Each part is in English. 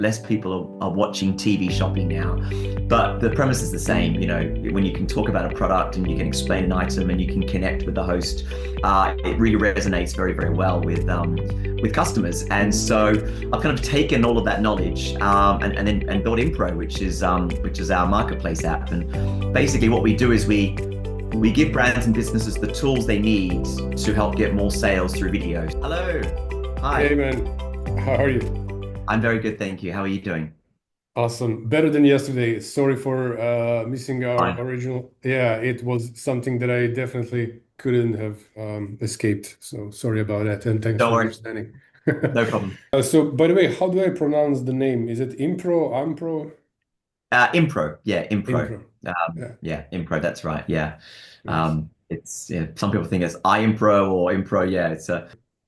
less people are watching TV shopping now. But the premise is the same. When you can talk about a product and you can explain an item and you can connect with the host, it really resonates very, very well with customers. And so I've kind of taken all of that knowledge and built iimpro, which is our marketplace app. And basically what we do is we give brands and businesses the tools they need to help get more sales through videos. Hello. Hi. Hey man, how are you? I'm very good, thank you. How are you doing? Awesome. Better than yesterday. Sorry for missing our Fine. original. Yeah, it was something that I definitely couldn't have escaped. So sorry about that, and thanks Don't for worry. understanding. No problem. So, by the way, how do I pronounce the name? Is it Impro, Ampro, Impro. Yeah, Impro. Impro? Yeah, Yeah, Impro. That's right. Yeah. nice. It's some people think it's iimpro or Impro. Yeah,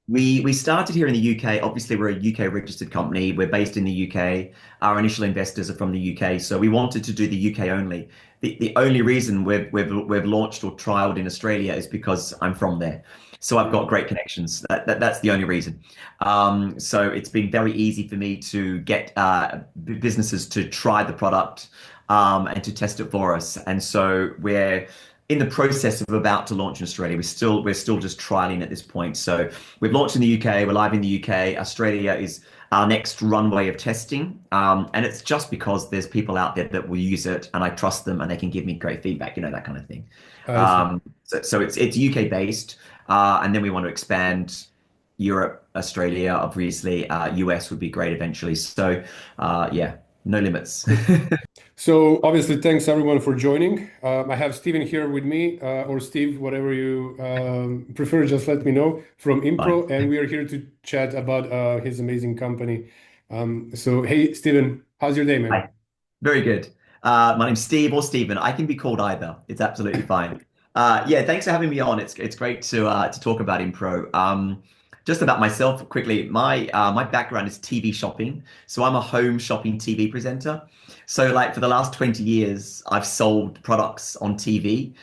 we started here in the UK. Obviously, we're a UK registered company. We're based in the UK. Our initial investors are from the UK, so we wanted to do the UK only. The only reason we've launched or trialed in Australia is because I'm from there. So I've got Mm. great connections. That's the only reason. So it's been very easy for me to get businesses to try the product and to test it for us. And so we're in the process of about to launch in Australia. We're still just trialing at this point. So we've launched in the UK. We're live in the UK. Australia is our next runway of testing, and it's just because there's people out there that will use it, and I trust them, and they can give me great feedback. That kind of thing. I see. So it's UK based, and then we want to expand Europe, Australia, obviously. US would be great eventually. So yeah, no limits. Cool. So obviously, thanks everyone for joining. I have Steven here with me, or Steve, whatever you prefer, just let me know, from Fine. Impro, and we are here to chat about his amazing company. So hey, Steven, how's your day, man? Hi. Very good. My name's Steve or Stephen. I can be called either. It's absolutely fine. Yeah, thanks for having me on. It's great to talk about Impro. Just about myself quickly. My background is TV shopping, so I'm a home shopping TV presenter. So like for the last 20 years, I've sold products on TV,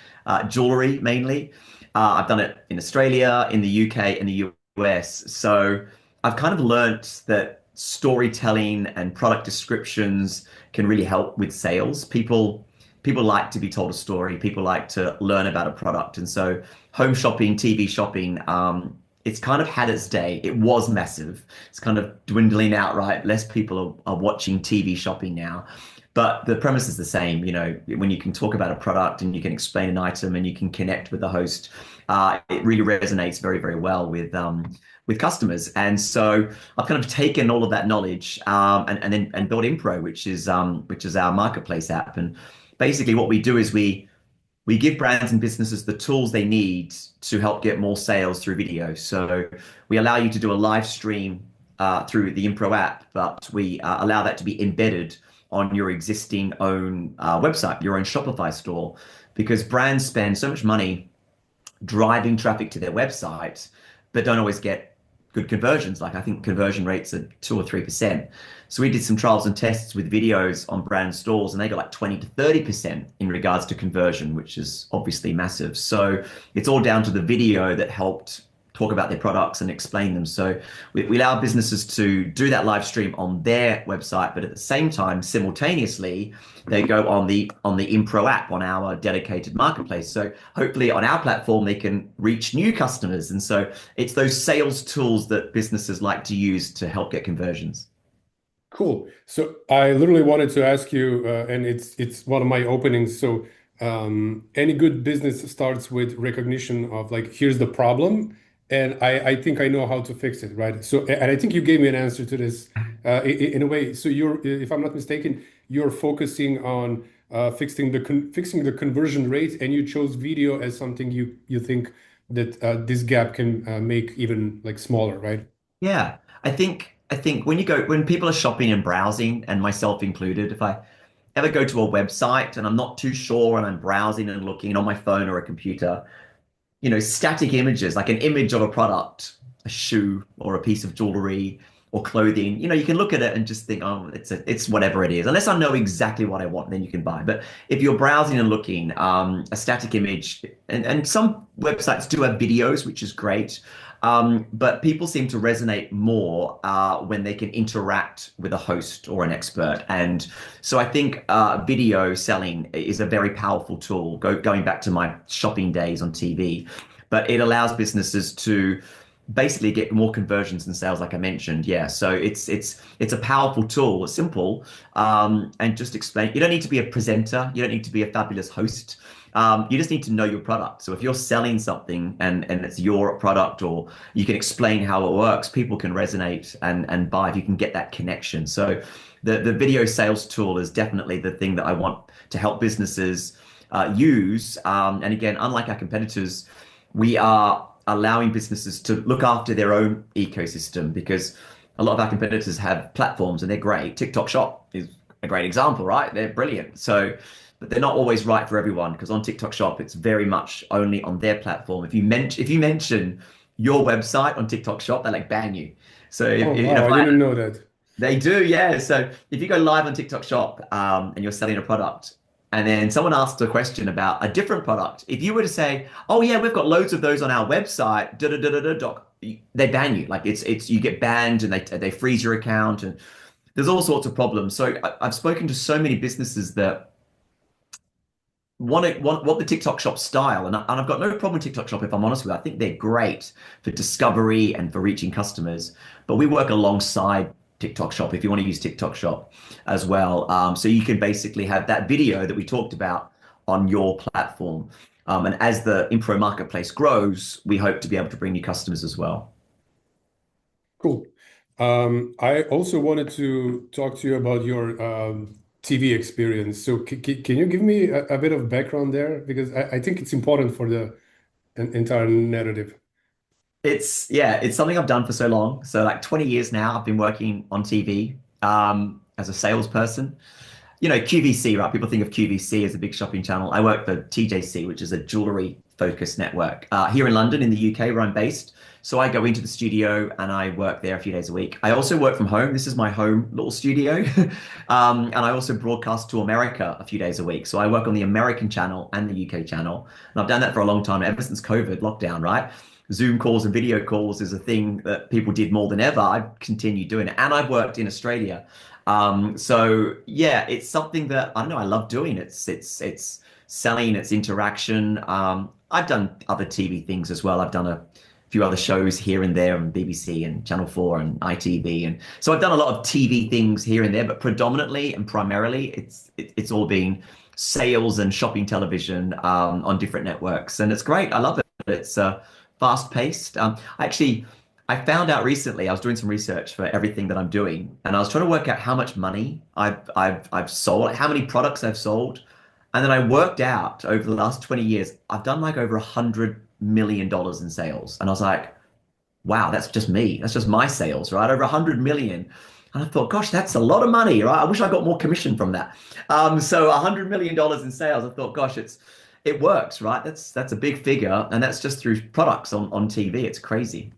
jewelry mainly. I've done it in Australia, in the UK, and the US. So I've kind of learnt that storytelling and product descriptions can really help with sales. People like to be told a story. People like to learn about a product, and so home shopping, TV shopping, it's kind of had its day. It was massive. It's kind of dwindling out, right? Less people are watching TV shopping now. But the premise is the same. When you can talk about a product and you can explain an item and you can connect with the host, it really resonates very, very well with customers. And so I've kind of taken all of that knowledge and built iimpro, which is our marketplace app. And basically, what we do is we give brands and businesses the tools they need to help get more sales through video. So we allow you to do a live stream through the iimpro app, but we allow that to be embedded on your existing own website, your own Shopify store, because brands spend so much money driving traffic to their website, but don't always get good conversions. Like I think conversion rates are 2 or 3%. So we did some trials and tests with videos on brand stores, and they got like 20 to 30% in regards to conversion, which is obviously massive. So it's all down to the video that helped talk about their products and explain them. So we allow businesses to do that live stream on their website, but at the same time, simultaneously, they go on the iimpro app on our dedicated marketplace. So hopefully on our platform, they can reach new customers. And so it's those sales tools that businesses like to use to help get conversions. Cool. So I literally wanted to ask you, and it's one of my openings. So any good business starts with recognition of like, here's the problem, and I think I know how to fix it, right? So, and I think you gave me an answer to this in a way. So you're, if I'm not mistaken, you're focusing on fixing the conversion rate, and you chose video as something you think that this gap can make even like smaller, right? Yeah, I think when people are shopping and browsing, and myself included, if I ever go to a website and I'm not too sure and I'm browsing and looking on my phone or a computer, static images, like an image of a product, a shoe or a piece of jewelry or clothing, you can look at it and just think, oh, it's whatever it is. Unless I know exactly what I want, then you can buy. But if you're browsing and looking, a static image, and some websites do have videos, which is great. But people seem to resonate more when they can interact with a host or an expert. And so I think video selling is a very powerful tool, going back to my shopping days on TV. But it allows businesses to basically get more conversions and sales, like I mentioned. Yeah, so it's a powerful tool. It's simple, and just explain. You don't need to be a presenter. You don't need to be a fabulous host. You just need to know your product. So if you're selling something and it's your product, or you can explain how it works, people can resonate and buy if you can get that connection. So the video sales tool is definitely the thing that I want to help businesses use. And again, unlike our competitors, we are allowing businesses to look after their own ecosystem, because a lot of our competitors have platforms and they're great. TikTok Shop is a great example, right? They're brilliant. So, but they're not always right for everyone, because on TikTok Shop, it's very much only on their platform. If you mention your website on TikTok Shop, they like ban you. So Oh, if wow, I I didn't know that. they do, yeah. So if you go live on TikTok Shop and you're selling a product, and then someone asks a question about a different product, if you were to say, "Oh yeah, we've got loads of those on our website," da da da da da, doc, they ban you. Like it's you get banned and they freeze your account, and there's all sorts of problems. So I've spoken to so many businesses that want the TikTok Shop style, and I've got no problem with TikTok Shop if I'm honest with you. I think they're great for discovery and for reaching customers. But we work alongside TikTok Shop if you want to use TikTok Shop as well. So you can basically have that video that we talked about on your platform. And as the Impro marketplace grows, we hope to be able to bring you customers as well. Cool. I also wanted to talk to you about your TV experience. So can you give me a bit of background there? Because I think it's important for the entire narrative. It's something I've done for so long. So like 20 years now, I've been working on TV as a salesperson. You know, QVC, right? People think of QVC as a big shopping channel. I work for TJC, which is a jewelry focused network here in London, in the UK, where I'm based. So I go into the studio and I work there a few days a week. I also work from home. This is my home little studio. And I also broadcast to America a few days a week. So I work on the American channel and the UK channel. And I've done that for a long time, ever since COVID lockdown, right? Zoom calls and video calls is a thing that people did more than ever. I've continued doing it. And I've worked in Australia. So yeah, it's something that I don't know, I love doing. It's selling, it's interaction. I've done other TV things as well. I've done a few other shows here and there on BBC and Channel 4 and ITV. And so I've done a lot of TV things here and there, but predominantly and primarily it's all been sales and shopping television on different networks. And it's great. I love it. It's fast paced. I found out recently, I was doing some research for everything that I'm doing, and I was trying to work out how much money I've sold, like how many products I've sold. And then I worked out over the last 20 years, I've done like over $100 million in sales. And I was like, wow, that's just me. That's just my sales, right? Over 100 million. And I thought, gosh, that's a lot of money, right? I wish I got more commission from that. So $100 million in sales, I thought, gosh, it works, right? That's a big figure, and that's just through products on TV. It's crazy.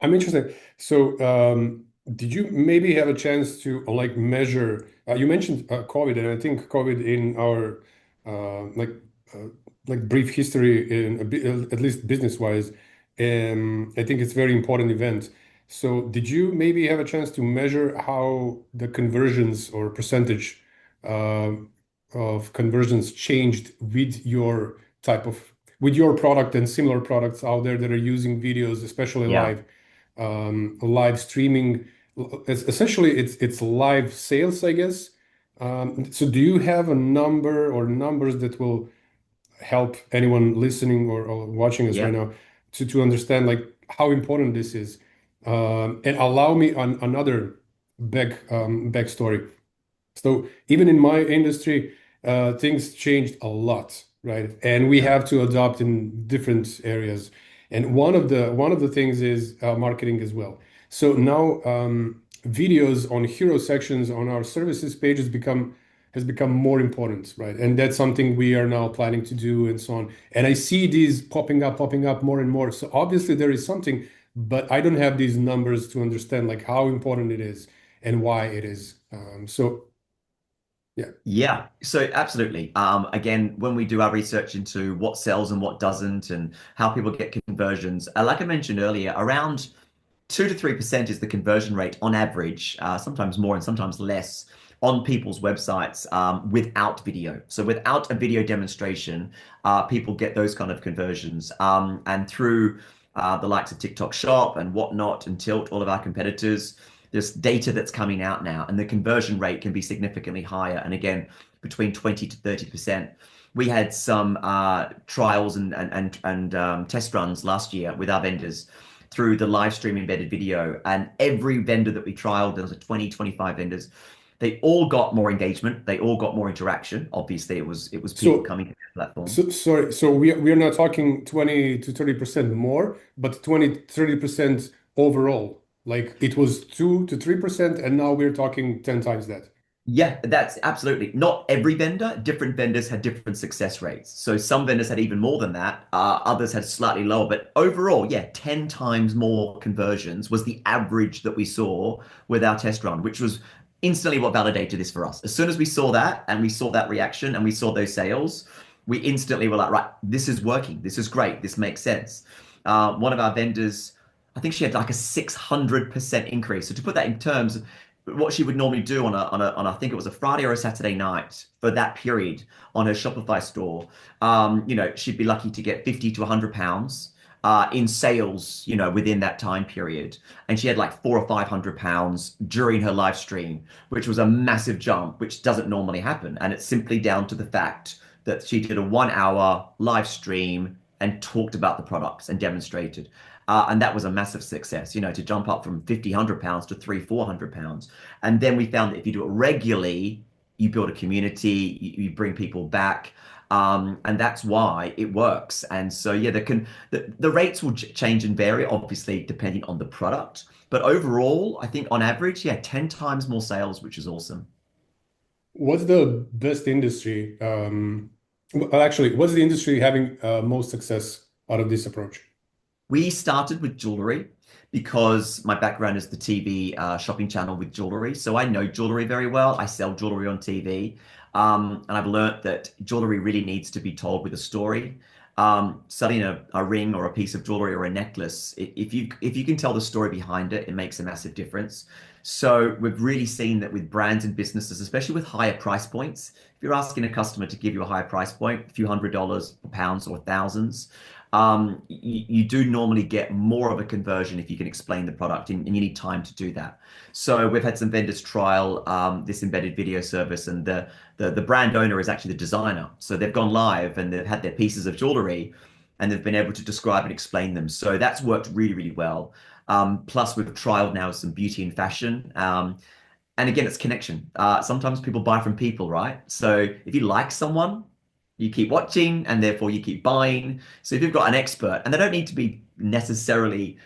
I'm interested. So, did you maybe have a chance to like measure? You mentioned COVID, and I think COVID in our like uh, like brief history in a bit, at least business-wise, I think it's a very important event. So, did you maybe have a chance to measure how the conversions or percentage uh, of conversions changed with your type of with your product and similar products out there that are using videos, especially Yeah. live streaming. Essentially, it's live sales, I guess. So do you have a number or numbers that will help anyone listening or watching us right Yeah. now to understand like how important this is? And allow me on another backstory. So even in my industry, things changed a lot, right? And we Yeah. have to adopt in different areas. And one of the things is marketing as well. So now videos on hero sections on our services pages become has become more important, right? And that's something we are now planning to do and so on. And I see these popping up more and more. So obviously there is something, but I don't have these numbers to understand like how important it is and why it is. So Yeah. Yeah, so absolutely. Again, when we do our research into what sells and what doesn't, and how people get conversions, like I mentioned earlier, around 2 to 3% is the conversion rate on average, sometimes more and sometimes less on people's websites without video. So without a video demonstration, people get those kind of conversions. And through the likes of TikTok Shop and Whatnot and Tilt, all of our competitors, there's data that's coming out now, and the conversion rate can be significantly higher. And again, between 20 to 30%. We had some trials and test runs last year with our vendors through the live stream embedded video. And every vendor that we trialed, there was a 20, 25 vendors, they all got more engagement. They all got more interaction. Obviously, it was people So coming to the platform. So sorry, so we are not talking 20 to 30% more, but 20, 30% overall. Like it was 2 to 3%, and now we're talking 10 times that. Yeah, that's absolutely not every vendor. Different vendors had different success rates. So some vendors had even more than that. Others had slightly lower, but overall, yeah, 10 times more conversions was the average that we saw with our test run, which was instantly what validated this for us. As soon as we saw that and we saw that reaction and we saw those sales, we instantly were like, right, this is working. This is great. This makes sense. One of our vendors, I think she had like a 600% increase. So to put that in terms, what she would normally do on I think it was a Friday or a Saturday night for that period on her Shopify store, she'd be lucky to get 50 to 100 pounds in sales, within that time period. And she had like 400 or 500 pounds during her live stream, which was a massive jump, which doesn't normally happen. And it's simply down to the fact that she did a 1 hour live stream and talked about the products and demonstrated. And that was a massive success, to jump up from 50, 100 pounds to 400 pounds. And then we found that if you do it regularly, you build a community, you bring people back. And that's why it works. And so, yeah, the rates will change and vary, obviously, depending on the product. But overall, I think on average, yeah, 10 times more sales, which is awesome. What's the best industry? Well, actually, what's the industry having most success out of this approach? We started with jewelry because my background is the TV shopping channel with jewelry. So I know jewelry very well. I sell jewelry on TV. And I've learnt that jewelry really needs to be told with a story. Selling a ring or a piece of jewelry or a necklace, if you can tell the story behind it, it makes a massive difference. So we've really seen that with brands and businesses, especially with higher price points, if you're asking a customer to give you a higher price point, a few $100s, pounds, or thousands, you do normally get more of a conversion if you can explain the product, and you need time to do that. So we've had some vendors trial this embedded video service, and the brand owner is actually the designer. So they've gone live and they've had their pieces of jewelry, and they've been able to describe and explain them. So that's worked really, really well. Plus, we've trialed now some beauty and fashion. And again, it's connection. Sometimes people buy from people, right? So if you like someone, you keep watching and therefore you keep buying. So if you've got an expert, and they don't need to be necessarily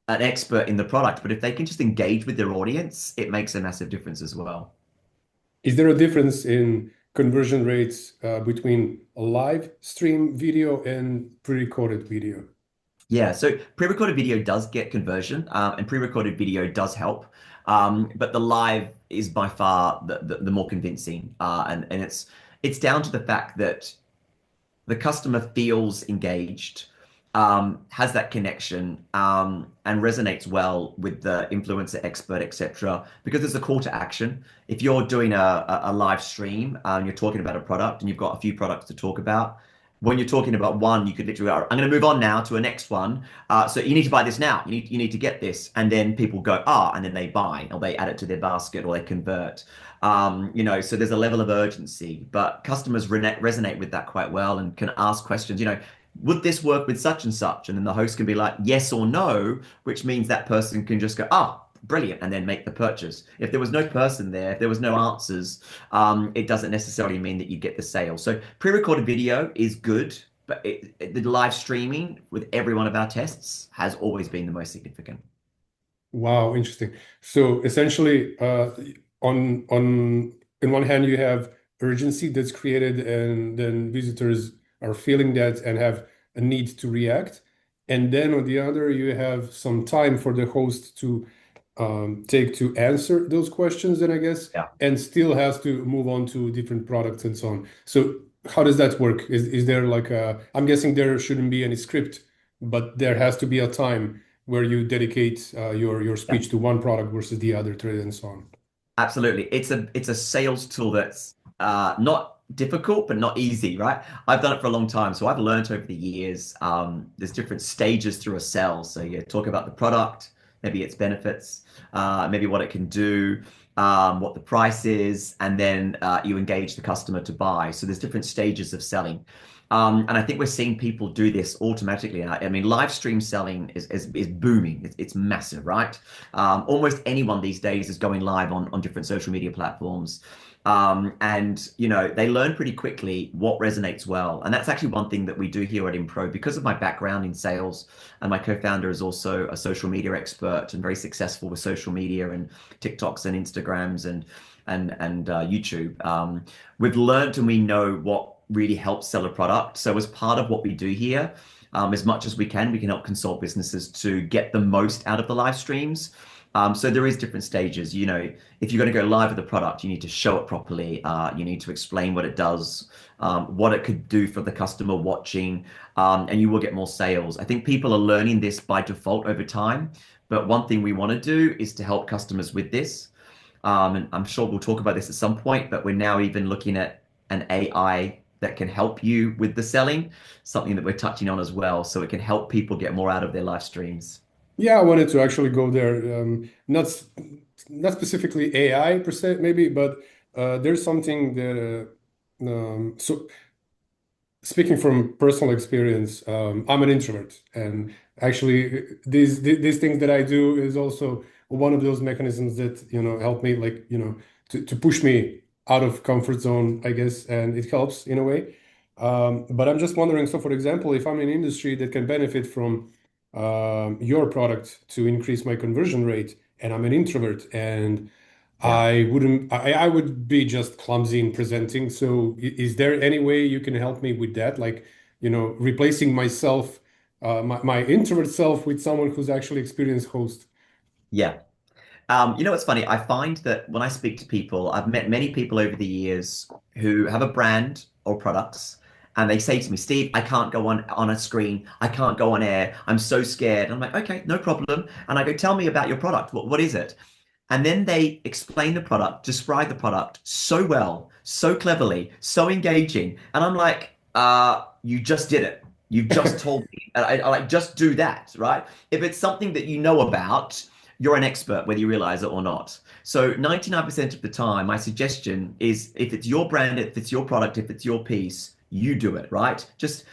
an expert in the product, but if they can just engage with their audience, it makes a massive difference as well. Is there a difference in conversion rates between a live stream video and pre-recorded video? Yeah, so pre-recorded video does get conversion, and pre-recorded video does help. But the live is by far the more convincing. And it's down to the fact that the customer feels engaged, has that connection, and resonates well with the influencer, expert, etc. Because there's a call to action. If you're doing a live stream, you're talking about a product, and you've got a few products to talk about. When you're talking about one, you could literally go, I'm going to move on now to a next one. So you need to buy this now. You need to get this. And then people go, and then they buy, or they add it to their basket, or they convert. So there's a level of urgency, but customers resonate with that quite well and can ask questions, would this work with such and such? And then the host can be like, yes or no, which means that person can just go, brilliant, and then make the purchase. If there was no person there, if there was no answers, it doesn't necessarily mean that you get the sale. So pre-recorded video is good, but the live streaming with every one of our tests has always been the most significant. Wow, interesting. So essentially, on in one hand, you have urgency that's created, and then visitors are feeling that and have a need to react. And then on the other, you have some time for the host to take to answer those questions, then I guess, Yeah. and still has to move on to different products and so on. So how does that work? Is there like a, I'm guessing there shouldn't be any script, but there has to be a time where you dedicate your Yeah. speech to one product versus the other, trade and so on. Absolutely. It's a sales tool that's not difficult but not easy, right? I've done it for a long time, so I've learned over the years. There's different stages through a sell. So you talk about the product, maybe its benefits, maybe what it can do, what the price is, and then you engage the customer to buy. So there's different stages of selling. And I think we're seeing people do this automatically. I mean, live stream selling is booming. It's massive, right? Almost anyone these days is going live on different social media platforms. And they learn pretty quickly what resonates well. And that's actually one thing that we do here at Impro because of my background in sales. And my co-founder is also a social media expert and very successful with social media and TikToks and Instagrams and YouTube. We've learned and we know what really helps sell a product. So as part of what we do here, as much as we can help consult businesses to get the most out of the live streams. So there is different stages. If you're going to go live with the product, you need to show it properly. You need to explain what it does, what it could do for the customer watching, and you will get more sales. I think people are learning this by default over time. But one thing we want to do is to help customers with this. And I'm sure we'll talk about this at some point, but we're now even looking at an AI that can help you with the selling, something that we're touching on as well, so it can help people get more out of their live streams. Yeah, I wanted to actually go there. Not specifically AI per se, maybe, but there's something that so speaking from personal experience, I'm an introvert, and actually, these things that I do is also one of those mechanisms that help me, like to push me out of comfort zone, I guess, and it helps in a way. But I'm just wondering, so for example, if I'm in industry that can benefit from your product to increase my conversion rate, and I'm an introvert, and Yeah. I would be just clumsy in presenting. So is there any way you can help me with that? Like, replacing myself, my introvert self with someone who's actually experienced host. Yeah. What's funny? I find that when I speak to people, I've met many people over the years who have a brand or products, and they say to me, Steve, I can't go on a screen. I can't go on air. I'm so scared. And I'm like, okay, no problem. And I go, tell me about your product. What is it? And then they explain the product, describe the product so well, so cleverly, so engaging. And I'm like, you just did it. You've just told me. And I like, just do that, right? If it's something that you know about, you're an expert, whether you realize it or not. So 99% of the time, my suggestion is if it's your brand, if it's your product, if it's your piece, you do it, right? Just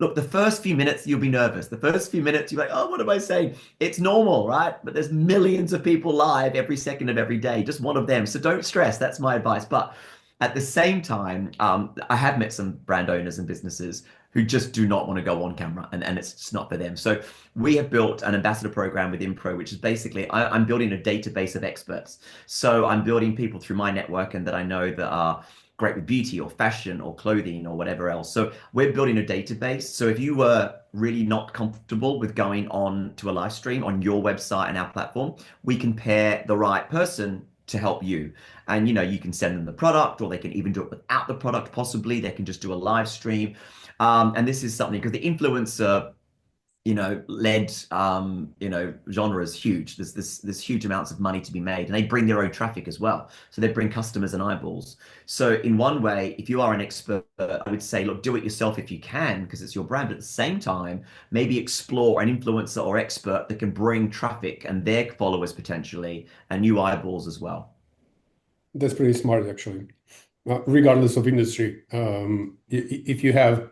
look, the first few minutes, you'll be nervous. The first few minutes, you're like, oh, what am I saying? It's normal, right? But there's millions of people live every second of every day, just one of them. So don't stress. That's my advice. But at the same time, I have met some brand owners and businesses who just do not want to go on camera and it's just not for them. So we have built an ambassador program with Impro, which is basically I'm building a database of experts. So I'm building people through my network and that I know that are great with beauty or fashion or clothing or whatever else. So we're building a database. So if you were really not comfortable with going on to a live stream on your website and our platform, we can pair the right person to help you. And you can send them the product, or they can even do it without the product, possibly. They can just do a live stream. And this is something because the influencer led genre is huge. There's huge amounts of money to be made, and they bring their own traffic as well. So they bring customers and eyeballs. So in one way, if you are an expert, I would say, look, do it yourself if you can, because it's your brand. But at the same time, maybe explore an influencer or expert that can bring traffic and their followers potentially and new eyeballs as well. That's pretty smart, actually. Regardless of industry, if you have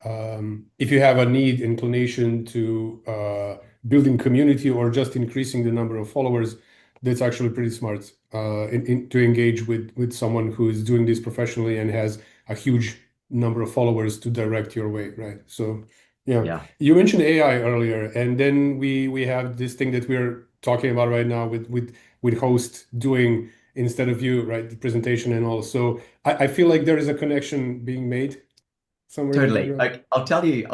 a need, inclination to building community or just increasing the number of followers, that's actually pretty smart to engage with someone who is doing this professionally and has a huge number of followers to direct your way, right? So, yeah, Yeah. you mentioned AI earlier, and then we have this thing that we're talking about right now with host doing instead of you, right? The presentation and all. So I feel like there is a connection being made somewhere in the Totally. background. Like, I'll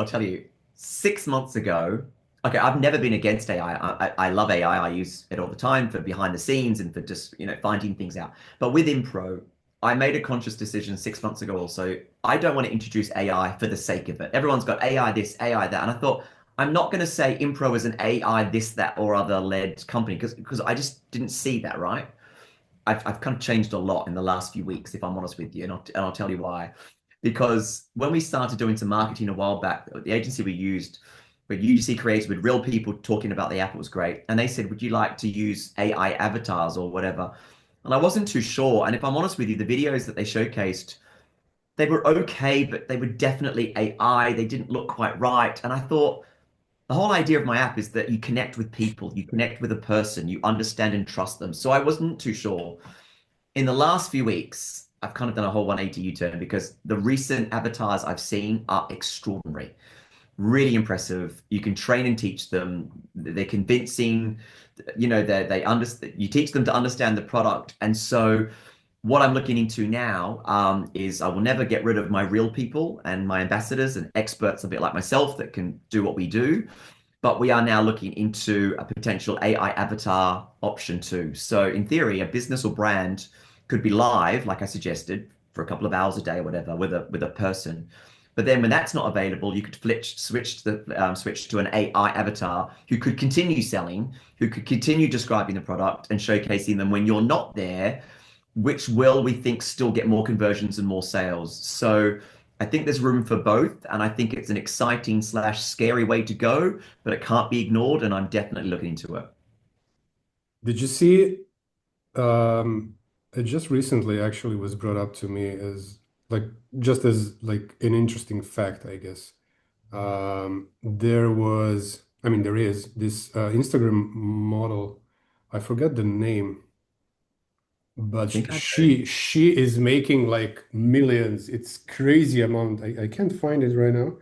tell you, 6 months ago, Okay, I've never been against AI. I love AI. I use it all the time for behind the scenes and for just, finding things out. But with Impro, I made a conscious decision 6 months ago also. I don't want to introduce AI for the sake of it. Everyone's got AI this, AI that. And I thought, I'm not going to say Impro is an AI this, that, or other led company because I just didn't see that, right? I've kind of changed a lot in the last few weeks, if I'm honest with you, and I'll tell you why. Because when we started doing some marketing a while back, the agency we used, where UGC created with real people talking about the app, it was great. And they said, "Would you like to use AI avatars or whatever?" And I wasn't too sure. And if I'm honest with you, the videos that they showcased, they were okay, but they were definitely AI. They didn't look quite right. And I thought, the whole idea of my app is that you connect with people, you connect with a person, you understand and trust them. So I wasn't too sure. In the last few weeks, I've kind of done a whole 180 U-turn because the recent avatars I've seen are extraordinary, really impressive. You can train and teach them. They're convincing. They understand. You teach them to understand the product, and so what I'm looking into now is I will never get rid of my real people and my ambassadors and experts, a bit like myself, that can do what we do. But we are now looking into a potential AI avatar option too. So in theory, a business or brand could be live, like I suggested, for a couple of hours a day or whatever, with a person. But then when that's not available, you could switch to an AI avatar who could continue selling, who could continue describing the product and showcasing them when you're not there, which will, we think, still get more conversions and more sales. So I think there's room for both, and I think it's an exciting slash scary way to go, but it can't be ignored, and I'm definitely looking into it. Did you see it just recently actually was brought up to me as like just as like an interesting fact, I guess. There was, I mean, there is this Instagram model. I forget the name, I but think I know. she is making like millions. It's crazy amount. I can't find it right now.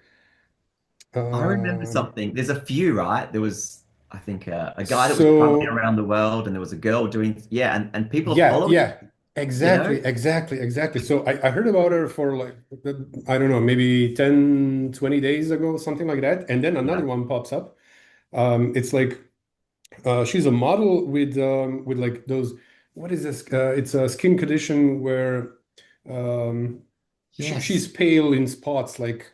I remember Um, something. There's a few, right? There was, I think, a guy that was traveling so around the world, and there was a girl doing, yeah, and people are yeah, following, yeah, you know? exactly. So I heard about her for like, I don't know, maybe 10, 20 days ago, something like that. And then another Yeah. one pops up. It's like she's a model with like those, what is this? It's a skin condition where um, she's Yes. pale in spots, like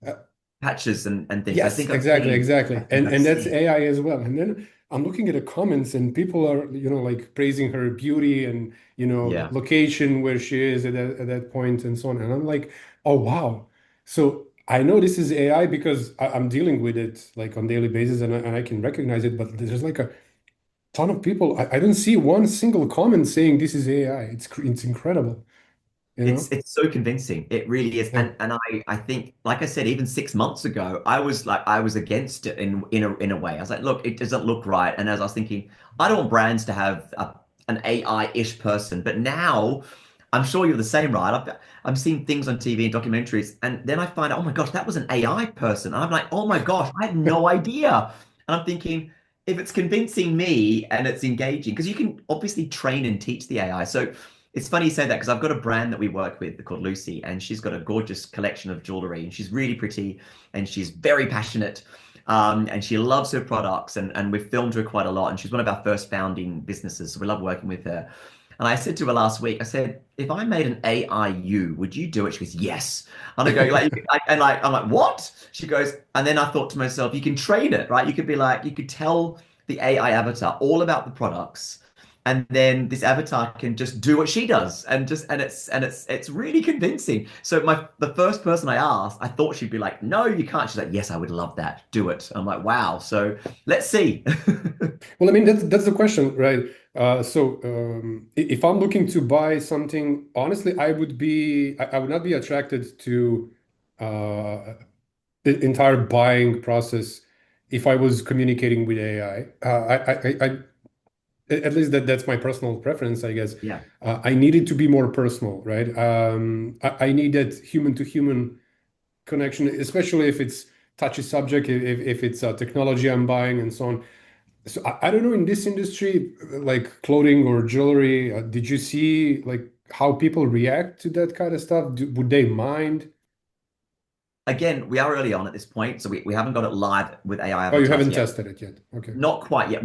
uh, Patches and things. yes, exactly, I exactly. think I've And that's seen. AI as well. And then I'm looking at the comments and people are, like praising her beauty and, Yeah. location where she is at that point and so on. And I'm like, oh wow. So I know this is AI because I'm dealing with it like on daily basis and I can recognize it, but there's like a ton of people. I don't see one single comment saying this is AI. It's incredible, you It's know? it's so convincing. It really is. Yeah. And I think, like I said, even 6 months ago, I was against it in a way. I was like, look, it doesn't look right. And as I was thinking, I don't want brands to have an AI-ish person. But now I'm sure you're the same, right? I'm seeing things on TV and documentaries, and then I find out, oh my gosh, that was an AI person. And I'm like, oh my gosh, I had no idea. And I'm thinking, if it's convincing me and it's engaging, because you can obviously train and teach the AI. So it's funny you say that because I've got a brand that we work with called Lucy, and she's got a gorgeous collection of jewelry, and she's really pretty, and she's very passionate, and she loves her products, and we've filmed her quite a lot, and she's one of our first founding businesses, so we love working with her. And I said to her last week, I said, if I made an AIU, would you do it? She goes, yes. And I go, I'm like, what? She goes, and then I thought to myself, you can train it, right? You could be like, you could tell the AI avatar all about the products, and then this avatar can just do what she does, and it's really convincing. So the first person I asked, I thought she'd be like, no, you can't. She's like, yes, I would love that, do it. I'm like, wow. So let's see. Well, I mean, that's the question, right? If I'm looking to buy something, honestly, I would not be attracted to the entire buying process if I was communicating with AI. At least that's my personal preference, I guess. Yeah. I need it to be more personal, right? I need that human to human connection, especially if it's touchy subject, if it's technology I'm buying and so on. So I don't know in this industry, like clothing or jewelry, did you see like how people react to that kind of stuff? Would they mind? again, we are early on at this point, so we haven't got it live with AI Oh, you avatars haven't yet. tested it yet. Okay. Not quite yet.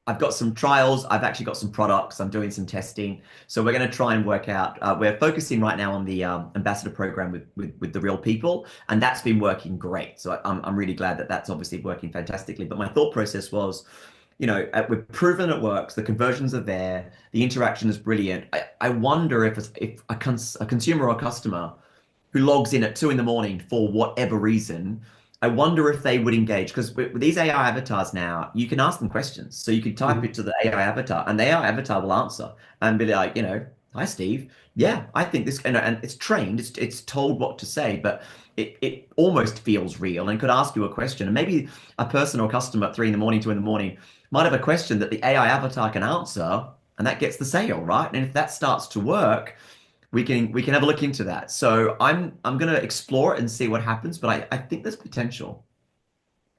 I've got some trials. I've actually got some products. I'm doing some testing. So we're going to try and work out. We're focusing right now on the ambassador program with the real people, and that's been working great. So I'm really glad that that's obviously working fantastically. But my thought process was, we've proven it works. The conversions are there. The interaction is brilliant. I wonder if a consumer or a customer who logs in at 2 in the morning for whatever reason, I wonder if they would engage because with these AI avatars now, you can ask them questions. So you can type it Mhm. to the AI avatar, and the AI avatar will answer and be like, hi Steve. Yeah, I think this, and it's trained. It's told what to say, but it almost feels real and could ask you a question. And maybe a person or customer at 3 in the morning, 2 in the morning might have a question that the AI avatar can answer, and that gets the sale, right? And if that starts to work, we can have a look into that. So I'm gonna explore it and see what happens, but I think there's potential.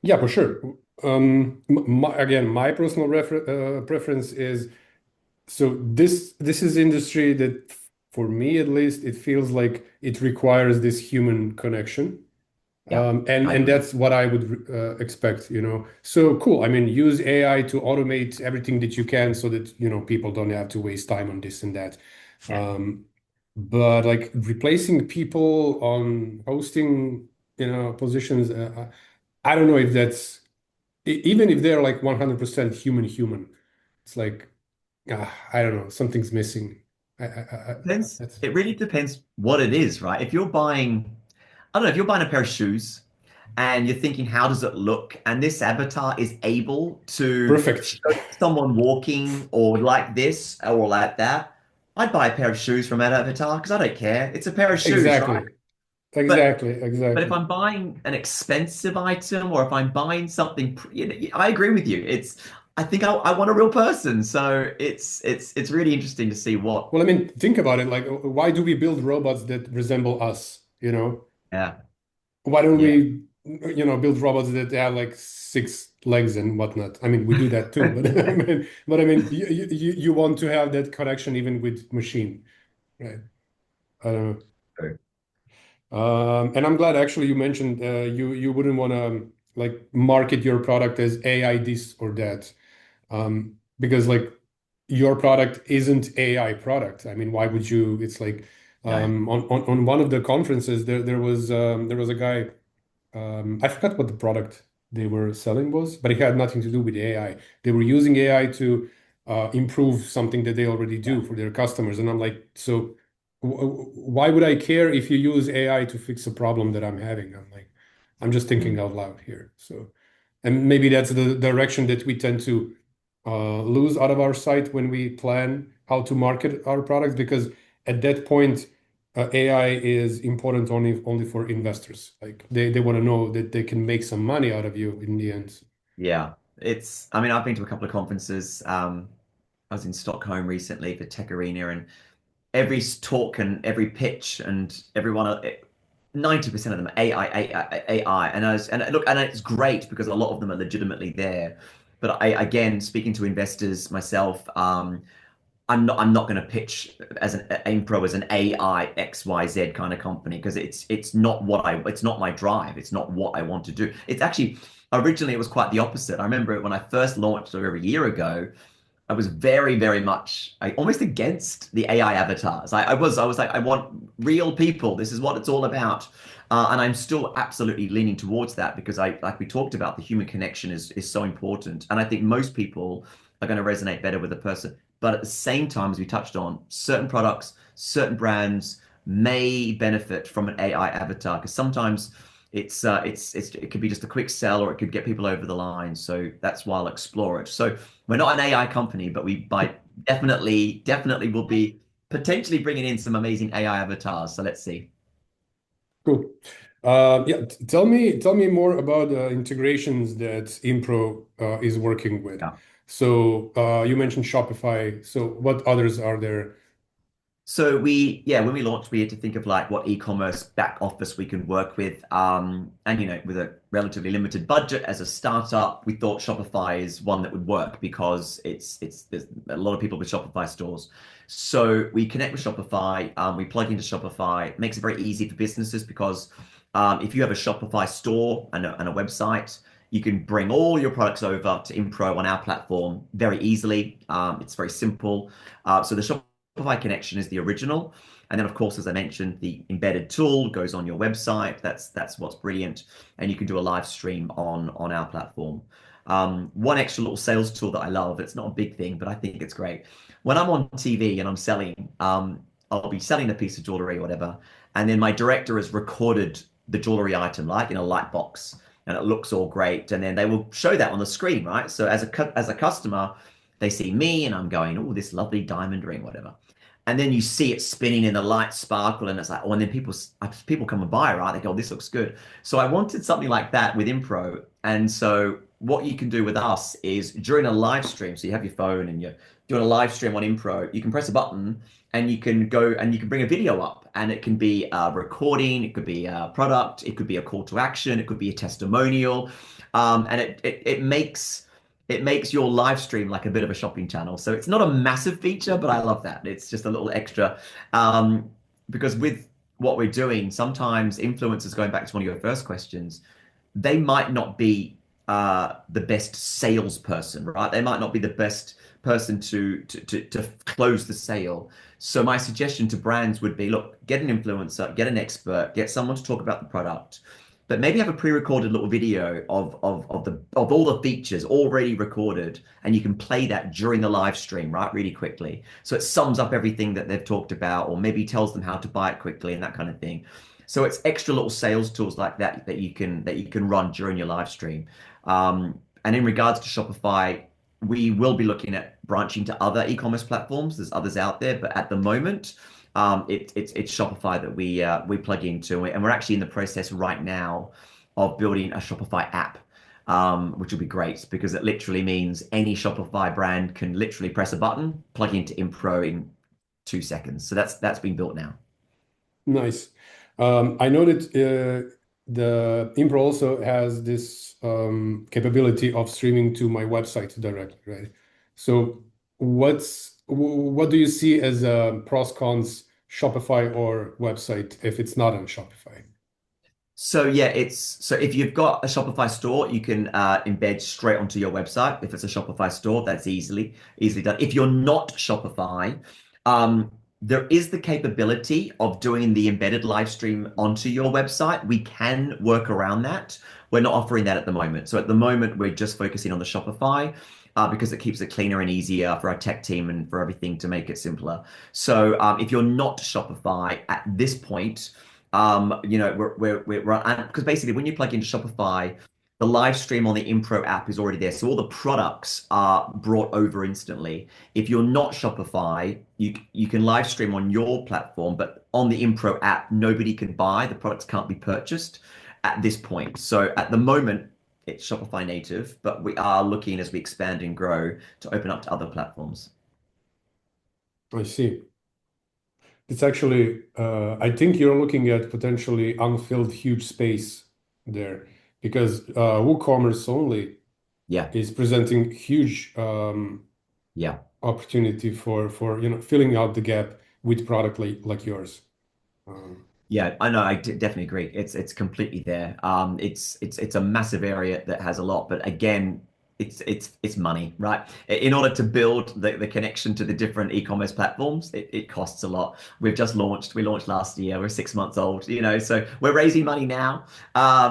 Yeah, for sure. Again, my personal preference is so this is industry that, for me at least, it feels like it requires this human connection. Yeah, And I and agree. that's what I would expect, you know. So cool. I mean, use AI to automate everything that you can so that, people don't have to waste time on this and that. Yeah. Um, but like replacing people on hosting, positions, I don't know if that's even if they're like 100% human. It's like, I don't know, something's missing. Depends. That's It really depends what it is, right? If you're buying, I don't know, if you're buying a pair of shoes and you're thinking, how does it look? And this avatar is able to perfect. show someone walking or like this or like that, I'd buy a pair of shoes from that avatar because I don't care. It's a pair of shoes, right? Exactly. But Exactly. But if Exactly. I'm buying an expensive item or if I'm buying something, I agree with you. I think I want a real person. So it's really interesting to see what. Well, I mean, think about it. Like, why do we build robots that resemble us? You know, Yeah, why don't yeah. we, build robots that have like six legs and whatnot? I mean, we do that too, but I mean, you want to have that connection even with machine, right? I don't know. True. And I'm glad actually you mentioned you wouldn't want to like market your product as AI this or that, because like your product isn't AI product. I mean, why would you? It's like No. on one of the conferences there was a guy. I forgot what the product they were selling was, but it had nothing to do with AI. They were using AI to improve something that they already Yeah. do for their customers. And I'm like, so why would I care if you use AI to fix a problem that I'm having? I'm like, I'm just thinking Mm. out loud here. So, and maybe that's the direction that we tend to lose out of our sight when we plan how to market our products, because at that point, AI is important only for investors. Like they want to know that they can make some money out of you in the end. Yeah. I mean, I've been to a couple of conferences. I was in Stockholm recently for Tech Arena, and every talk and every pitch and everyone, 90% of them are AI. And look, and it's great because a lot of them are legitimately there. But again, speaking to investors myself, I'm not going to pitch as an iimpro as an AI XYZ kind of company because it's not my drive. It's not what I want to do. It's actually originally it was quite the opposite. I remember when I first launched over a year ago, I was very, very much almost against the AI avatars. I was like, I want real people. This is what it's all about. And I'm still absolutely leaning towards that because like we talked about, the human connection is so important. And I think most people are going to resonate better with a person. But at the same time, as we touched on, certain products, certain brands may benefit from an AI avatar because sometimes it could be just a quick sell or it could get people over the line. So that's why I'll explore it. So we're not an AI company, but we by definitely will be potentially bringing in some amazing AI avatars. So let's see. Cool. Yeah, tell me more about the integrations that iimpro is working with. Yeah. So you mentioned Shopify. So what others are there? So when we launched, we had to think of like what e-commerce back office we could work with. And with a relatively limited budget as a startup, we thought Shopify is one that would work because there's a lot of people with Shopify stores. So we connect with Shopify, we plug into Shopify, it makes it very easy for businesses because If you have a Shopify store and a website, you can bring all your products over to Impro on our platform very easily. It's very simple. So the Shopify connection is the original. And then, of course, as I mentioned, the embedded tool goes on your website. That's what's brilliant. And you can do a live stream on our platform. One extra little sales tool that I love, it's not a big thing, but I think it's great. When I'm on TV and I'm selling, I'll be selling a piece of jewelry or whatever, and then my director has recorded the jewelry item, like in a light box, and it looks all great. And then they will show that on the screen, right? So as a customer, they see me and I'm going, oh, this lovely diamond ring, whatever. And then you see it spinning in the light sparkle, and it's like, oh, and then people come and buy, right? They go, oh, this looks good. So I wanted something like that with Impro. And so what you can do with us is during a live stream, so you have your phone and you're doing a live stream on Impro, you can press a button and you can go and you can bring a video up, and it can be a recording, it could be a product, it could be a call to action, it could be a testimonial, and it makes your live stream like a bit of a shopping channel. So it's not a massive feature, but I love that. It's just a little extra. Because with what we're doing, sometimes influencers, going back to one of your first questions, they might not be the best salesperson, right? They might not be the best person to close the sale. So my suggestion to brands would be, look, get an influencer, get an expert, get someone to talk about the product, but maybe have a pre-recorded little video of all the features already recorded, and you can play that during the live stream, right, really quickly. So it sums up everything that they've talked about, or maybe tells them how to buy it quickly and that kind of thing. So it's extra little sales tools like that that you can run during your live stream. And in regards to Shopify, we will be looking at branching to other e-commerce platforms. There's others out there, but at the moment, it's Shopify that we plug into, and we're actually in the process right now of building a Shopify app, which will be great because it literally means any Shopify brand can literally press a button, plug into Impro in 2 seconds. So that's been built now. Nice. I know that the Impro also has this capability of streaming to my website directly, right? So what do you see as pros cons Shopify or website if it's not on Shopify? So yeah, so if you've got a Shopify store, you can embed straight onto your website. If it's a Shopify store, that's easily done. If you're not Shopify, there is the capability of doing the embedded live stream onto your website. We can work around that. We're not offering that at the moment. So at the moment, we're just focusing on the Shopify. Because it keeps it cleaner and easier for our tech team and for everything to make it simpler. So if you're not Shopify at this point, we're because basically when you plug into Shopify, the live stream on the Impro app is already there, so all the products are brought over instantly. If you're not Shopify, you can live stream on your platform, but on the Impro app, nobody can buy. The products can't be purchased at this point. So at the moment, it's Shopify native, but we are looking as we expand and grow to open up to other platforms. I see. It's actually, I think you're looking at potentially unfilled huge space there because WooCommerce only Yeah, is presenting huge yeah. opportunity for filling out the gap with product like yours. Yeah, I know. Definitely agree. It's completely there. It's a massive area that has a lot, but again, it's money, right? In order to build the connection to the different e-commerce platforms, it costs a lot. We've just launched. We launched last year. We're 6 months old, so we're raising money now,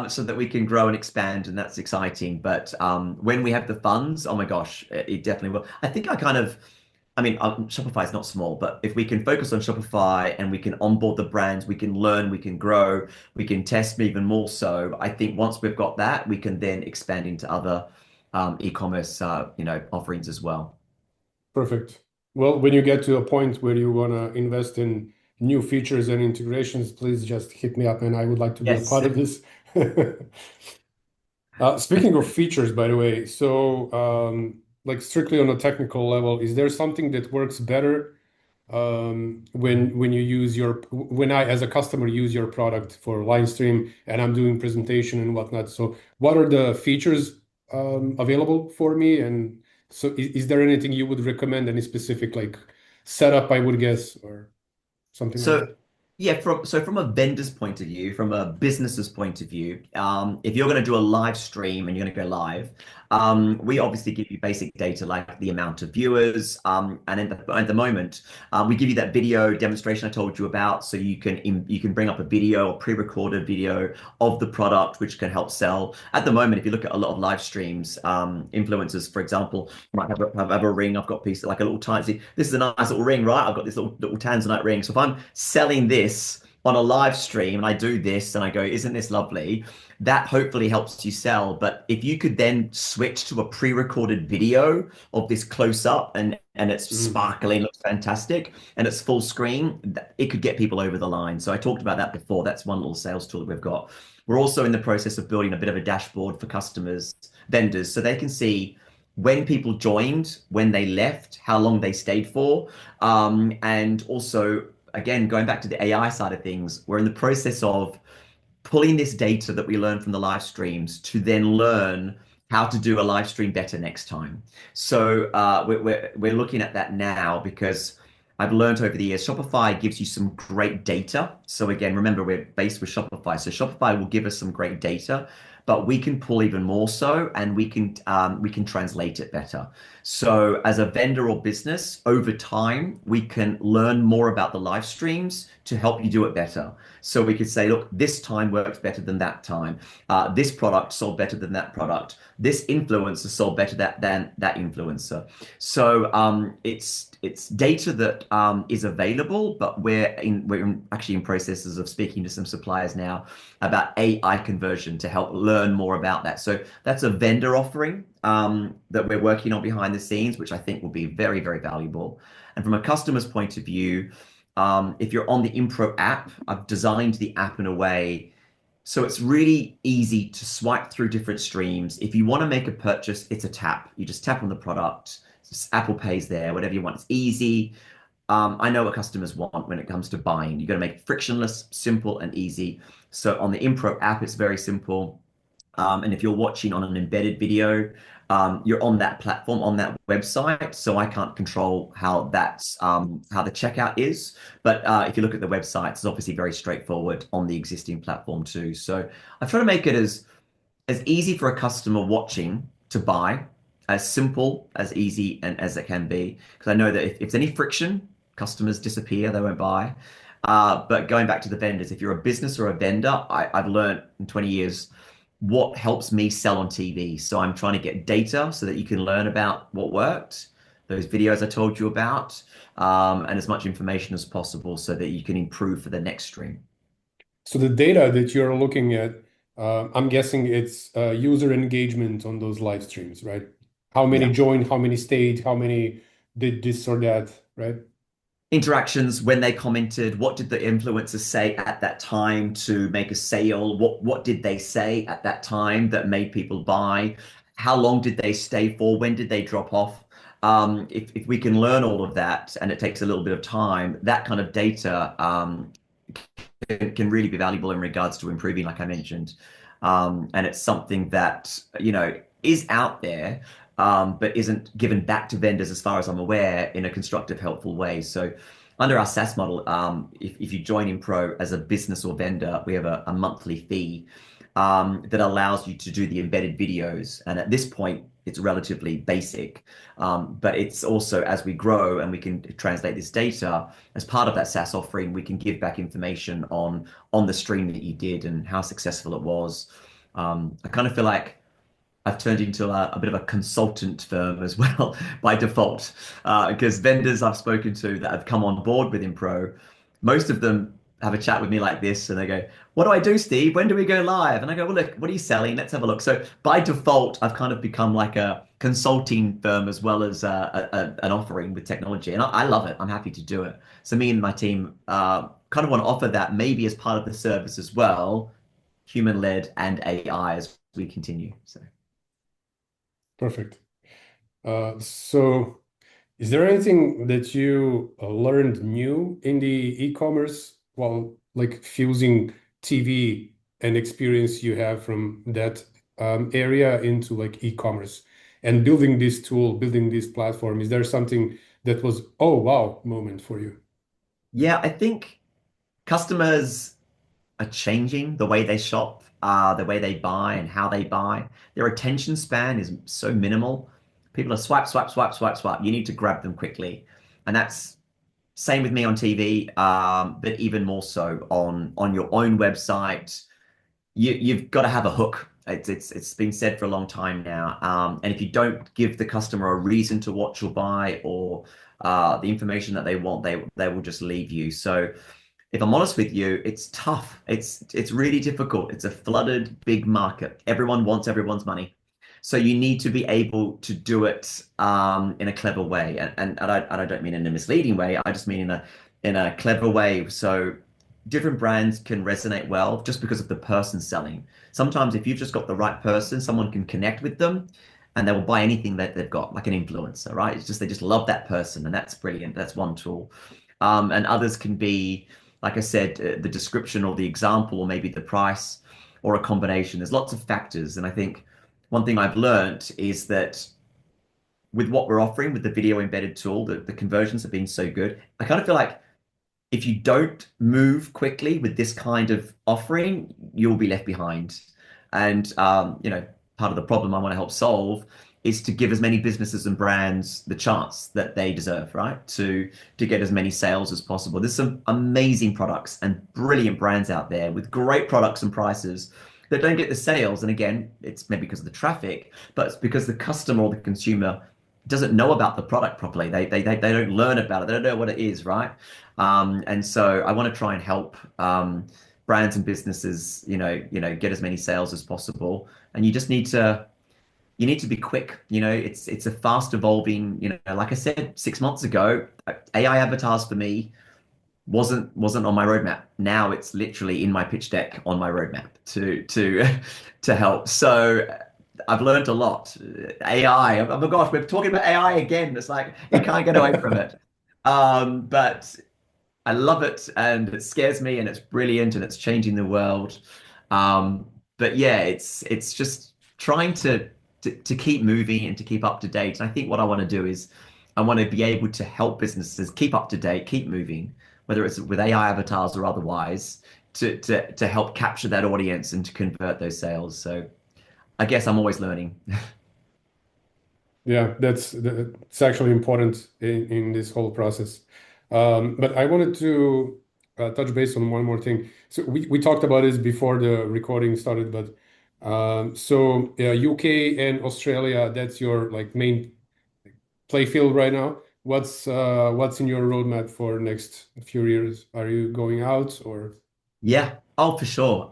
so that we can grow and expand, and that's exciting. But when we have the funds, oh my gosh, it definitely will. I mean, Shopify is not small, but if we can focus on Shopify and we can onboard the brands, we can learn, we can grow, we can test even more so. I think once we've got that, we can then expand into other e-commerce, offerings as well. Perfect. Well, when you get to a point where you want to invest in new features and integrations, please just hit me up and I would like to be a Yes. part of this. Speaking of features, by the way, so like strictly on a technical level, is there something that works better when you use when I as a customer use your product for live stream and I'm doing presentation and whatnot? So what are the features available for me? And so is there anything you would recommend, any specific like setup, I would guess, or something like So that? Yeah, from a vendor's point of view, from a business's point of view, if you're going to do a live stream and you're going to go live, we obviously give you basic data like the amount of viewers, and at the moment, we give you that video demonstration I told you about, so you can bring up a video or pre-recorded video of the product, which can help sell. At the moment, if you look at a lot of live streams, influencers, for example, might have a ring. I've got a piece like a little tiny. This is a nice little ring, right? I've got this little tanzanite ring. So if I'm selling this on a live stream and I do this and I go, isn't this lovely? That hopefully helps you sell. But if you could then switch to a pre-recorded video of this close up and it's Mhm. sparkling, looks fantastic, and it's full screen, it could get people over the line. So I talked about that before. That's one little sales tool that we've got. We're also in the process of building a bit of a dashboard for customers, vendors, so they can see when people joined, when they left, how long they stayed for, and also, again, going back to the AI side of things, we're in the process of pulling this data that we learned from the live streams to then learn how to do a live stream better next time. So we're looking at that now because I've learned over the years Shopify gives you some great data. So again, remember we're based with Shopify, so Shopify will give us some great data, but we can pull even more so, and we can translate it better. So as a vendor or business, over time we can learn more about the live streams to help you do it better. So we could say, look, this time works better than that time. This product sold better than that product. This influencer sold better than that influencer. So it's data that is available, but actually in processes of speaking to some suppliers now about AI conversion to help learn more about that. So that's a vendor offering that we're working on behind the scenes, which I think will be very, very valuable. And from a customer's point of view, if you're on the iimpro app, I've designed the app in a way so it's really easy to swipe through different streams. If you want to make a purchase, it's a tap. You just tap on the product. Apple Pays there, whatever you want. It's easy. I know what customers want when it comes to buying. You got to make it frictionless, simple, and easy. So on the iimpro app, it's very simple. And if you're watching on an embedded video, you're on that platform, on that website. So I can't control how the checkout is. But if you look at the website, it's obviously very straightforward on the existing platform too. So I try to make it as easy for a customer watching to buy, as simple, as easy, and as it can be. Because I know that if there's any friction, customers disappear, they won't buy. But going back to the vendors, if you're a business or a vendor, I've learned in 20 years what helps me sell on TV. So I'm trying to get data so that you can learn about what worked, those videos I told you about, and as much information as possible so that you can improve for the next stream. So the data that you're looking at, I'm guessing it's user engagement on those live streams, right? How many Yeah. joined, how many stayed, how many did this or that, right? Interactions when they commented, what did the influencers say at that time to make a sale? What did they say at that time that made people buy? How long did they stay for? When did they drop off? If we can learn all of that, and it takes a little bit of time, that kind of data can really be valuable in regards to improving, like I mentioned. And it's something that, is out there, but isn't given back to vendors, as far as I'm aware, in a constructive, helpful way. So under our SaaS model, if you join in Pro as a business or vendor, we have a monthly fee that allows you to do the embedded videos. And at this point, it's relatively basic. But it's also, as we grow and we can translate this data, as part of that SaaS offering, we can give back information on the stream that you did and how successful it was. I kind of feel like I've turned into a bit of a consultant firm as well by default, because vendors I've spoken to that have come on board with Impro, most of them have a chat with me like this, and they go, "What do I do, Steve? When do we go live?" And I go, "Well, look, what are you selling? Let's have a look." So by default, I've kind of become like a consulting firm as well as an offering with technology, and I love it. I'm happy to do it. So me and my team kind of want to offer that maybe as part of the service as well, human-led and AI as we continue. So. Perfect. So is there anything that you learned new in the e-commerce while like fusing TV and experience you have from that area into like e-commerce and building this tool, building this platform? Is there something that was, oh wow, moment for you? Yeah, I think. customers are changing the way they shop, the way they buy and how they buy. Their attention span is so minimal. People are swipe, swipe, swipe, swipe, swipe. You need to grab them quickly. And that's same with me on TV, but even more so on your own website. You've got to have a hook. It's been said for a long time now. And if you don't give the customer a reason to watch or buy or the information that they want, they will just leave you. So if I'm honest with you, it's tough. It's really difficult. It's a flooded big market. Everyone wants everyone's money. So you need to be able to do it in a clever way. And I don't mean in a misleading way. I just mean in a clever way. So different brands can resonate well just because of the person selling. Sometimes if you've just got the right person, someone can connect with them and they will buy anything that they've got, like an influencer, right? It's just they just love that person and that's brilliant. That's one tool. And others can be, like I said, the description or the example or maybe the price or a combination. There's lots of factors. And I think one thing I've learned is that with what we're offering with the video embedded tool, the conversions have been so good. I kind of feel like if you don't move quickly with this kind of offering, you'll be left behind. And part of the problem I want to help solve is to give as many businesses and brands the chance that they deserve, right? To get as many sales as possible. There's some amazing products and brilliant brands out there with great products and prices that don't get the sales. And again, it's maybe because of the traffic, but it's because the customer or the consumer doesn't know about the product properly. They don't learn about it. They don't know what it is, right? And so I want to try and help brands and businesses, get as many sales as possible. And you need to be quick. It's a fast evolving. Like I said 6 months ago, AI avatars for me wasn't on my roadmap. Now it's literally in my pitch deck on my roadmap to to help. So I've learned a lot. AI, oh my gosh, we're talking about AI again. It's like you can't get away from it. But I love it and it scares me and it's brilliant and it's changing the world. But yeah, it's just trying to keep moving and to keep up to date. And I think what I want to do is I want to be able to help businesses keep up to date, keep moving, whether it's with AI avatars or otherwise, to help capture that audience and to convert those sales. So I guess I'm always learning. Yeah, that's actually important in this whole process. But I wanted to touch base on one more thing. So we talked about this before the recording started, but so UK and Australia, that's your like main play field right now. What's in your roadmap for next few years? Are you going out or? Yeah. Oh, for sure.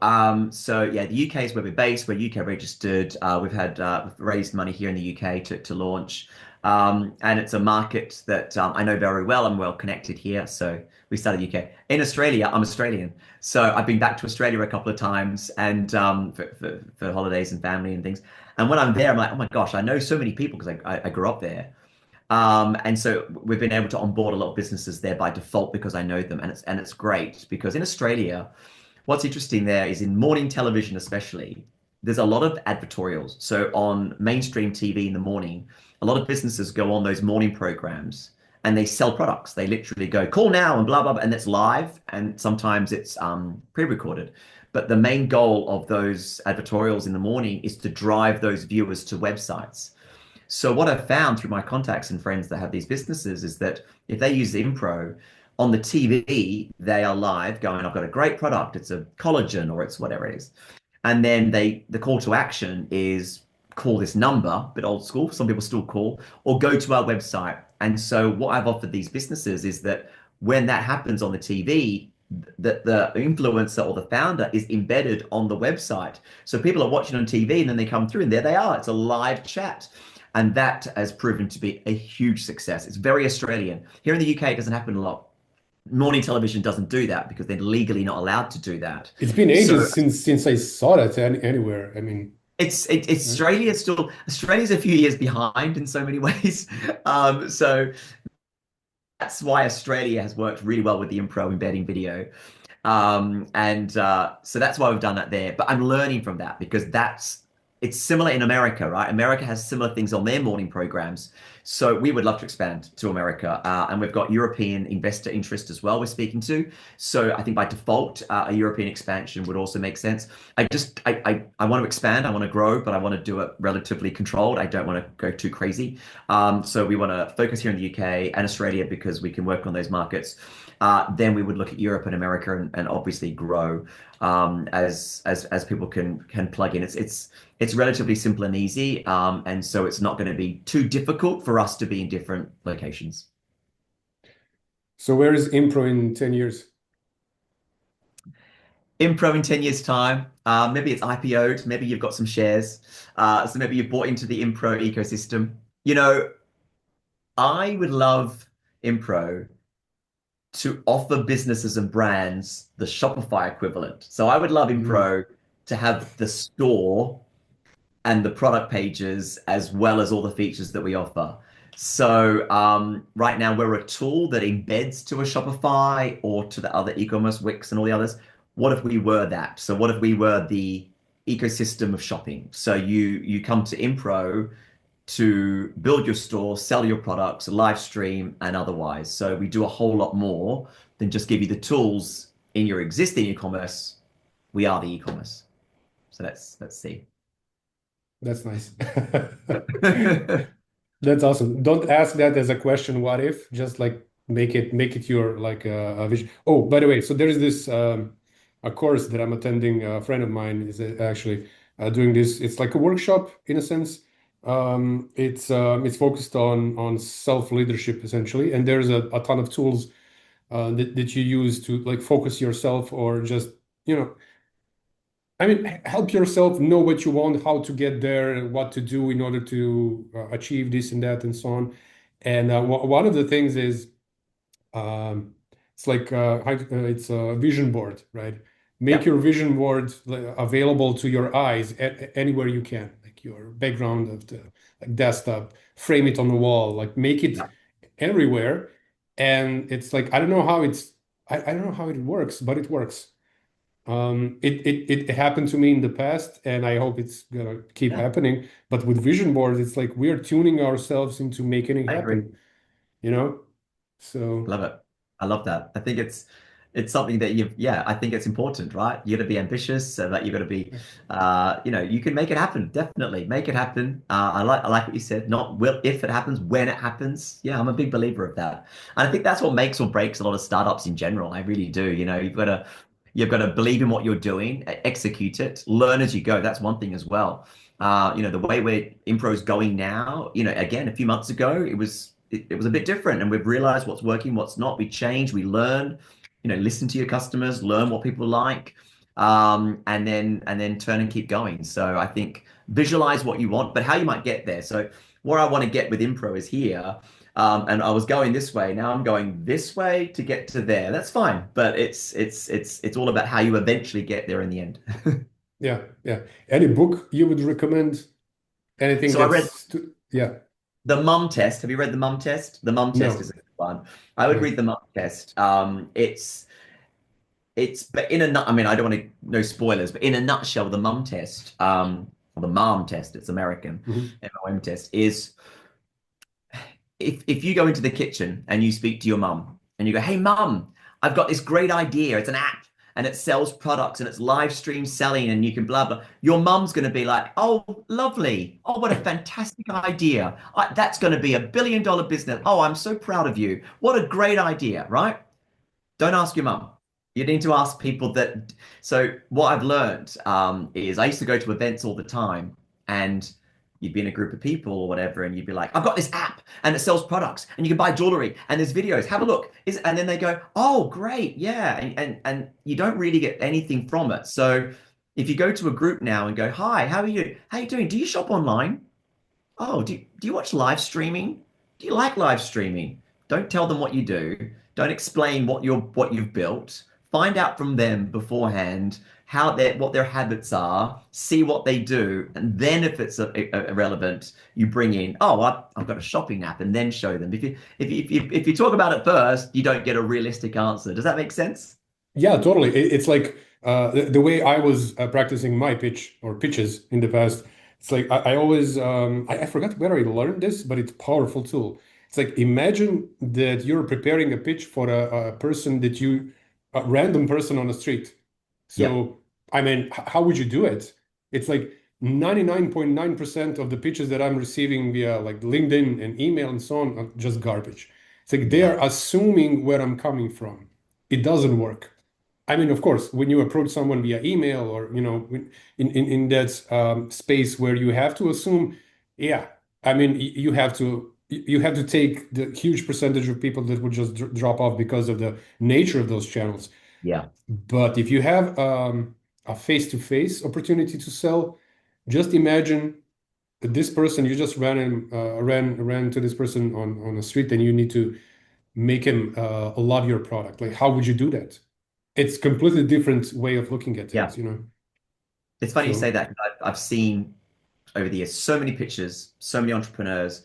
So yeah, the UK is where we're based. We're UK registered. We've raised money here in the UK to launch. And it's a market that I know very well. I'm well connected here. So we started UK. In Australia, I'm Australian. So I've been back to Australia a couple of times and for holidays and family and things. And when I'm there, I'm like, oh my gosh, I know so many people because I grew up there. And so we've been able to onboard a lot of businesses there by default because I know them, and it's great because in Australia, what's interesting there is in morning television especially, there's a lot of advertorials. So on mainstream TV in the morning, a lot of businesses go on those morning programs and they sell products. They literally go call now and blah blah blah, and it's live, and sometimes it's pre-recorded. But the main goal of those advertorials in the morning is to drive those viewers to websites. So what I've found through my contacts and friends that have these businesses is that if they use Impro on the TV, they are live going, I've got a great product. It's a collagen or it's whatever it is. And then the call to action is call this number, a bit old school. Some people still call or go to our website. And so what I've offered these businesses is that when that happens on the TV, that the influencer or the founder is embedded on the website. So people are watching on TV and then they come through and there they are. It's a live chat. And that has proven to be a huge success. It's very Australian. Here in the UK, it doesn't happen a lot. Morning television doesn't do that because they're legally not allowed to do that. It's been So ages since I saw that anywhere. I mean, it's right? Australia's a few years behind in so many ways. So that's why Australia has worked really well with the Impro embedding video. And so that's why we've done that there. But I'm learning from that because that's it's similar in America, right? America has similar things on their morning programs. So we would love to expand to America. And we've got European investor interest as well we're speaking to. So I think by default, a European expansion would also make sense. I want to expand, I want to grow, but I want to do it relatively controlled. I don't want to go too crazy. So we want to focus here in the UK and Australia because we can work on those markets. Then we would look at Europe and America and obviously grow as people can plug in. It's relatively simple and easy, and so it's not going to be too difficult for us to be in different locations. So where is Impro in 10 years? Impro in 10 years' time, maybe it's IPO'd, maybe you've got some shares, so maybe you've bought into the Impro ecosystem. You know, I would love Impro to offer businesses and brands the Shopify equivalent. So I would love Mm, Impro to have the store and the product pages as well as all the features that we offer. So right now we're a tool that embeds to a Shopify or to the other e-commerce Wix and all the others. What if we were that? So what if we were the ecosystem of shopping? So you come to Impro to build your store, sell your products, live stream, and otherwise. So we do a whole lot more than just give you the tools in your existing e-commerce. We are the e-commerce. So let's see. that's nice. That's awesome. Don't ask that as a question, what if? Just like make it your like a vision. Oh, by the way, so there is this a course that I'm attending. A friend of mine is actually doing this. It's like a workshop in a sense. It's focused on self-leadership essentially, and there's a ton of tools that you use to like focus yourself or just, you know, I mean, help yourself know what you want, how to get there, what to do in order to achieve this and that, and so on. And one of the things is it's like it's a vision board, right? Make Yeah, your vision board available to your eyes anywhere you can, like your background of the like desktop, frame it on the wall, like make it yeah, everywhere. And it's like I don't know how it works, but it works. It happened to me in the past, and I hope it's gonna keep yeah. happening. But with vision boards, it's like we're tuning ourselves into making it I agree. happen, you know? So Love it. I love that. I think it's something that yeah, I think it's important, right? You got to be ambitious, so that you got to be, yeah, you can make it happen. Definitely make it happen. I like what you said. Not will if it happens, when it happens. Yeah, I'm a big believer of that, and I think that's what makes or breaks a lot of startups in general. I really do. You've got to believe in what you're doing, execute it, learn as you go. That's one thing as well. The way where Impro's going now, again, a few months ago, it was a bit different, and we've realized what's working, what's not. We change, we learn, listen to your customers, learn what people like, and then turn and keep going. So I think visualize what you want, but how you might get there. So where I want to get with Impro is here. And I was going this way. Now I'm going this way to get to there. That's fine, but it's all about how you eventually get there in the end. yeah, yeah. Any book you would recommend? Anything So I read yeah, the Mum Test. Have you read the Mum Test? The Mum Test is no, a good one. I would no. read the Mum Test. But I mean, I don't want to, no spoilers, but in a nutshell, the Mum Test, or the Mom Test, it's American, Mhm. MOM test, is if you go into the kitchen and you speak to your mum and you go, "Hey mum, I've got this great idea. It's an app and it sells products and it's live stream selling and you can blah blah." Your mum's going to be like, "Oh, lovely. Oh, what a fantastic idea. That's going to be $1 billion business. Oh, I'm so proud of you. What a great idea," right? Don't ask your mum. You need to ask people that. So what I've learned is I used to go to events all the time, and you'd be in a group of people or whatever, and you'd be like, "I've got this app, and it sells products, and you can buy jewelry, and there's videos. Have a look." And then they go, "Oh, great, yeah," and you don't really get anything from it. So if you go to a group now and go, "Hi, how are you? How are you doing? Do you shop online? Oh, do you watch live streaming? Do you like live streaming?" Don't tell them what you do. Don't explain what you've built. Find out from them beforehand what their habits are. See what they do, and then if it's irrelevant, you bring in, "Oh, I've got a shopping app," and then show them. If you talk about it first, you don't get a realistic answer. Does that make sense? Yeah, totally. It's like the way I was practicing my pitches in the past. It's like I always I forgot where I learned this, but it's a powerful tool. It's like imagine that you're preparing a pitch for a person that you a random person on the street. Yeah, So I mean, how would you do it? It's like 99.9% of the pitches that I'm receiving via like LinkedIn and email and so on are just garbage. It's like they yeah, are assuming where I'm coming from. It doesn't work. I mean, of course, when you approach someone via email or in that space where you have to assume, yeah, I mean, you have to take the huge percentage of people that would just drop off because of the nature of those channels. yeah, But if you have a face-to-face opportunity to sell, just imagine that this person you just ran to this person on a street, and you need to make him love your product. Like, how would you do that? It's completely different way of looking at yeah. things, you know. It's funny you say So that 'cause I've seen over the years so many pictures, so many entrepreneurs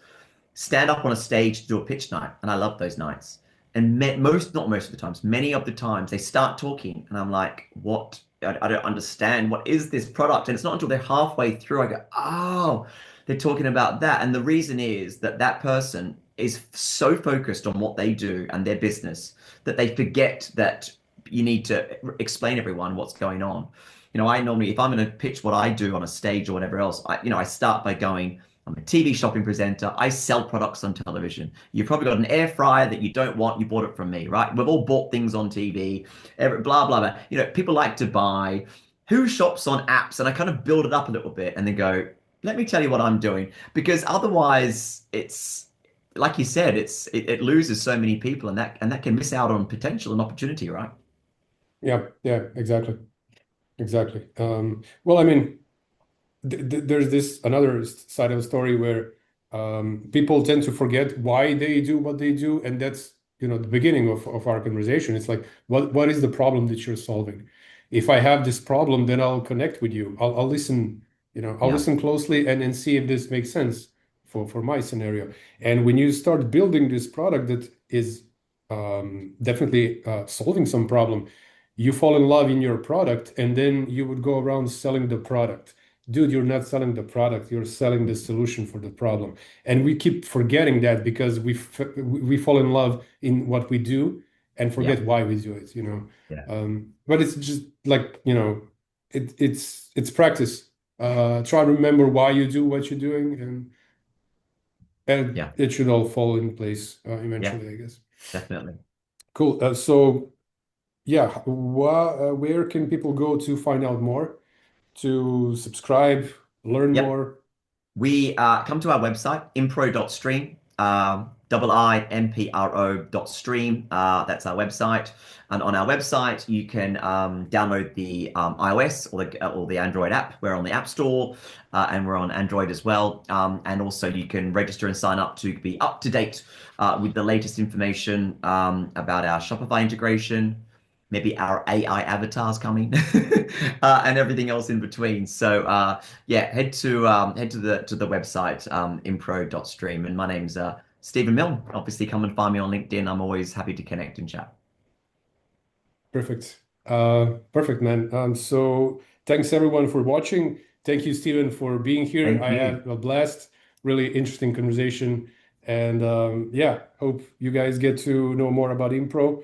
stand up on a stage to do a pitch night, and I love those nights. And most, not most of the times, many of the times they start talking, and I'm like, "What? I don't understand. What is this product?" And it's not until they're halfway through I go, "Oh, they're talking about that." And the reason is that that person is so focused on what they do and their business that they forget that you need to explain everyone what's going on. I normally, if I'm going to pitch what I do on a stage or whatever else, I start by going, I'm a TV shopping presenter. I sell products on television. You've probably got an air fryer that you don't want. You bought it from me, right? We've all bought things on TV, blah, blah, blah. People like to buy. Who shops on apps? And I kind of build it up a little bit and then go, let me tell you what I'm doing. Because otherwise, it's like you said, it loses so many people, and that can miss out on potential and opportunity, right? yeah, yeah, exactly, exactly. Well, I mean, there's this another side of the story where people tend to forget why they do what they do, and that's the beginning of our conversation. It's like, what is the problem that you're solving? If I have this problem, then I'll connect with you. I'll listen, I'll Yeah, listen closely and see if this makes sense for my scenario. And when you start building this product that is definitely solving some problem, you fall in love in your product, and then you would go around selling the product. Dude, you're not selling the product, you're selling the solution for the problem. And we keep forgetting that because we fall in love in what we do and yeah, forget why we do it. yeah, But it's just like, it's practice. Try to remember why you do what you're doing, and yeah, it should all fall in place yeah, eventually, I guess. definitely. Cool. So yeah, where can people go to find out more, to subscribe, learn Yep. more? We come to our website, impro.stream, IMPRO.stream. That's our website. And on our website, you can download the iOS or the Android app. We're on the App Store and we're on Android as well. And also, you can register and sign up to be up to date with the latest information about our Shopify integration, maybe our AI avatars coming, and everything else in between. So yeah, head to the website, impro.stream. And my name's Stephen Milne. Obviously, come and find me on LinkedIn. I'm always happy to connect and chat. Perfect. Perfect, man. So thanks everyone for watching. Thank you, Stephen, for being here. Thank I you. had a blast, really interesting conversation. And yeah, hope you guys get to know more about Impro.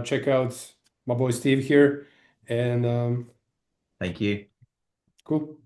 Check out my boy Steve here. And Thank you. cool.